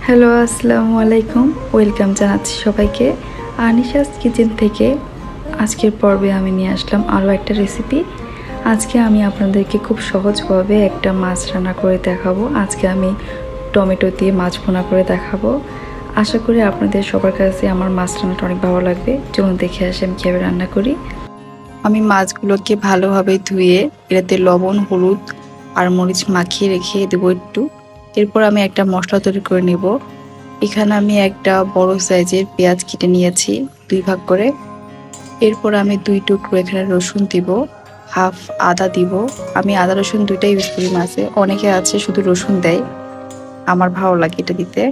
Hello, আসসালামু আলাইকুম। Welcome জানাচ্ছি সবাইকে আনিশাস কিচেন থেকে। আজকের পর্বে আমি নিয়ে আসলাম আরও একটা রেসিপি। আজকে আমি আপনাদেরকে খুব সহজভাবে একটা মাছ রান্না করে দেখাবো। আজকে আমি টমেটো দিয়ে মাছ ভুনা করে দেখাবো। আশা করি আপনাদের সবার কাছে আমার মাছ রান্নাটা অনেক ভালো লাগবে। চলুন দেখে আসি আমি কীভাবে রান্না করি। আমি মাছগুলোকে ভালোভাবে ধুয়ে এটাতে লবণ, হলুদ আর মরিচ মাখিয়ে রেখে দেবো একটু। এরপর আমি একটা মশলা তৈরি করে নেব। এখানে আমি একটা বড় সাইজের পেঁয়াজ কেটে নিয়েছি 2 ভাগ করে। এরপর আমি 2 টুকরো এখানে রসুন দিব, হাফ আদা দিব। আমি আদা রসুন দুইটাই ইউজ করি মাছে, অনেকে আছে শুধু রসুন দেয়, আমার ভালো লাগে এটা দিতে।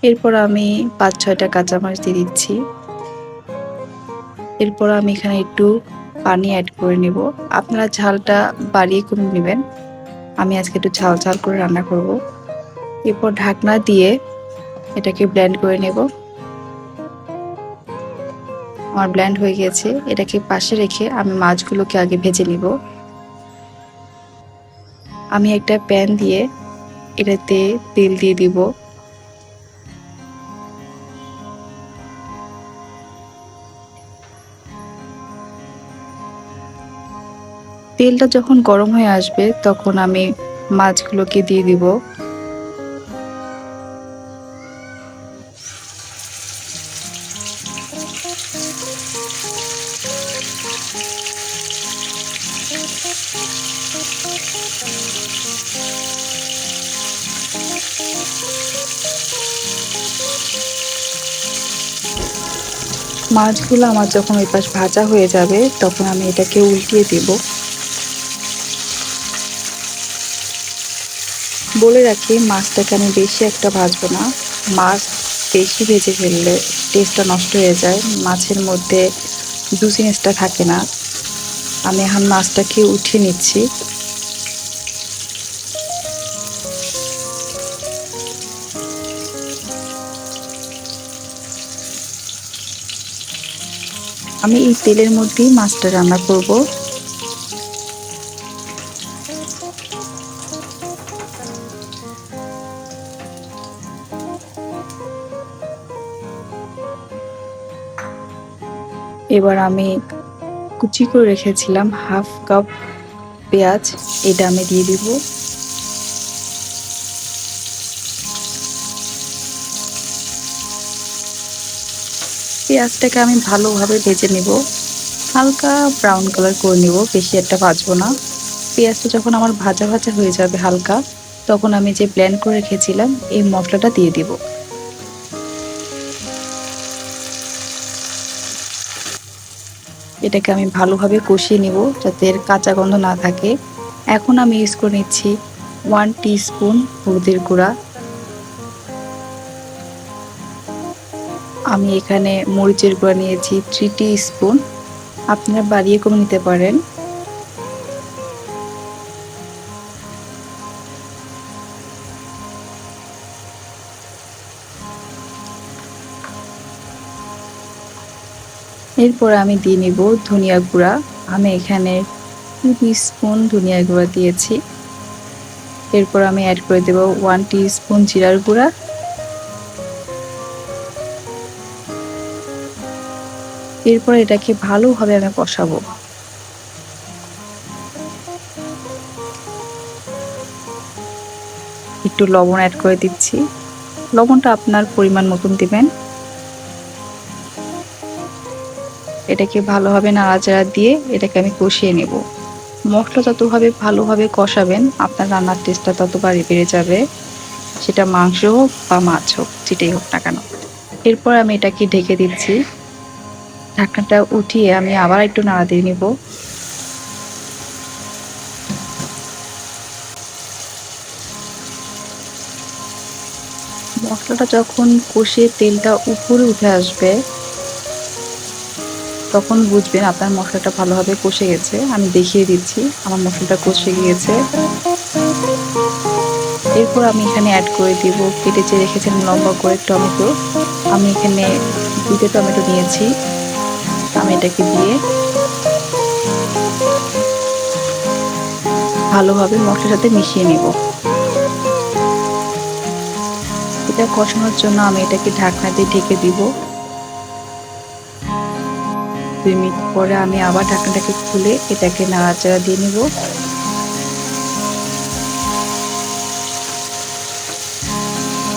এরপর আমি 5-6টা কাঁচামরিচ দিয়ে দিচ্ছি। এরপর আমি এখানে একটু পানি অ্যাড করে নেব। আপনারা ঝালটা বাড়িয়ে কমিয়ে নেবেন। আমি আজকে একটু ঝাল ঝাল করে রান্না করব। এরপর ঢাকনা দিয়ে এটাকে ব্লেন্ড করে নেব। আমার ব্লেন্ড হয়ে গেছে। এটাকে পাশে রেখে আমি মাছগুলোকে আগে ভেজে নিব। আমি একটা প্যান দিয়ে এটাতে তেল দিয়ে দিব। তেলটা যখন গরম হয়ে আসবে তখন আমি মাছগুলোকে দিয়ে দিব। মাছগুলো আমার যখন ওই পাশ ভাজা হয়ে যাবে তখন আমি এটাকে উল্টিয়ে দেব। বলে রাখি, মাছটাকে আমি বেশি একটা ভাজবো না। মাছ বেশি ভেজে ফেললে টেস্টটা নষ্ট হয়ে যায়, মাছের মধ্যে জুসিনেসটা থাকে না। আমি এখন মাছটাকে উঠিয়ে নিচ্ছি। আমি এই তেলের মধ্যেই মাছটা রান্না করব। এবার আমি কুচি করে রেখেছিলাম হাফ কাপ পেঁয়াজ, এটা আমি দিয়ে দিব। পেঁয়াজটাকে আমি ভালোভাবে ভেজে নেব, হালকা ব্রাউন কালার করে নেব, বেশি একটা ভাজবো না। পেঁয়াজটা যখন আমার ভাজা ভাজা হয়ে যাবে হালকা, তখন আমি যে ব্লেন্ড করে রেখেছিলাম এই মশলাটা দিয়ে দিব। এটাকে আমি ভালোভাবে কষিয়ে নেব যাতে এর কাঁচা গন্ধ না থাকে। এখন আমি ইউজ করে নিচ্ছি 1 টিস্পুন হলুদের গুঁড়া। আমি এখানে মরিচের গুঁড়া নিয়েছি 3 টিস্পুন, আপনারা বাড়িয়ে কমে নিতে পারেন। এরপর আমি দিয়ে নিব ধনিয়া গুঁড়া। আমি এখানে 2 টিস্পুন ধনিয়া গুঁড়া দিয়েছি। এরপর আমি অ্যাড করে দেব 1 টিস্পুন জিরার গুঁড়া। এরপর এটাকে ভালোভাবে আমি কষাবো। একটু লবণ অ্যাড করে দিচ্ছি, লবণটা আপনার পরিমাণ মতন দিবেন। এটাকে ভালোভাবে নাড়াচাড়া দিয়ে এটাকে আমি কষিয়ে নেব। মশলা যতভাবে ভালোভাবে কষাবেন আপনার রান্নার টেস্টটা তত বেড়ে যাবে, সেটা মাংস হোক বা মাছ হোক, যেটাই হোক না কেন। এরপর আমি এটাকে ঢেকে দিচ্ছি। ঢাকনাটা উঠিয়ে আমি আবার একটু নাড়া দিয়ে নিব। মশলাটা যখন কষিয়ে তেলটা উপরে উঠে আসবে তখন বুঝবেন আপনার মশলাটা ভালোভাবে কষে গেছে। আমি দেখিয়ে দিচ্ছি আমার মশলাটা কষে গিয়েছে। এরপর আমি এখানে অ্যাড করে দিব কেটে যে রেখেছিলাম লম্বা করে টমেটো। আমি এখানে 2টা টমেটো নিয়েছি। আমি এটাকে দিয়ে ভালোভাবে মশলার সাথে মিশিয়ে নিব। এটা কষানোর জন্য আমি এটাকে ঢাকনা দিয়ে ঢেকে দিব। 2 মিনিট পরে আমি আবার ঢাকনাটাকে খুলে এটাকে নাড়াচাড়া দিয়ে নিব।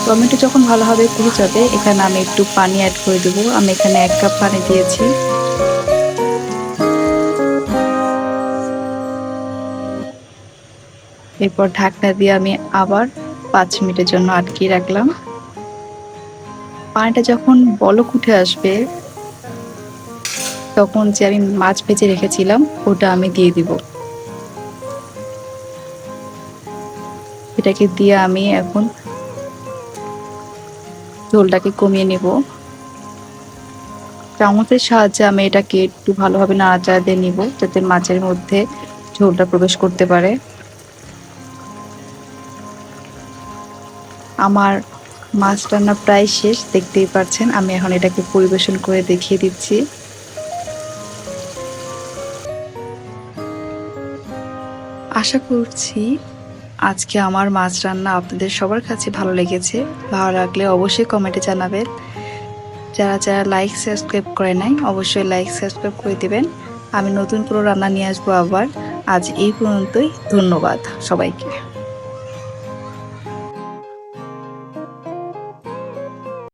টমেটো যখন ভালোভাবে কুড়ে যাবে, এখানে আমি একটু পানি অ্যাড করে দেবো। আমি এখানে 1 কাপ পানি দিয়েছি। এরপর ঢাকনা দিয়ে আমি আবার 5 মিনিটের জন্য আটকিয়ে রাখলাম। পানিটা যখন বলক উঠে আসবে, তখন যে আমি মাছ ভেজে রেখেছিলাম ওটা আমি দিয়ে দিব। এটাকে দিয়ে আমি এখন ঝোলটাকে কমিয়ে নেব। চামচের সাহায্যে আমি এটাকে একটু ভালোভাবে নাড়াচাড়া দিয়ে নিব, যাতে মাছের মধ্যে ঝোলটা প্রবেশ করতে পারে। আমার মাছ রান্না প্রায় শেষ, দেখতেই পাচ্ছেন। আমি এখন এটাকে পরিবেশন করে দেখিয়ে দিচ্ছি। আশা করছি আজকে আমার মাছ রান্না আপনাদের সবার কাছে ভালো লেগেছে। ভালো লাগলে অবশ্যই কমেন্টে জানাবেন। যারা যারা লাইক সাবস্ক্রাইব করে নাই, অবশ্যই লাইক সাবস্ক্রাইব করে দেবেন। আমি নতুন কোনো রান্না নিয়ে আসবো আবার। আজ এই পর্যন্তই। ধন্যবাদ সবাইকে।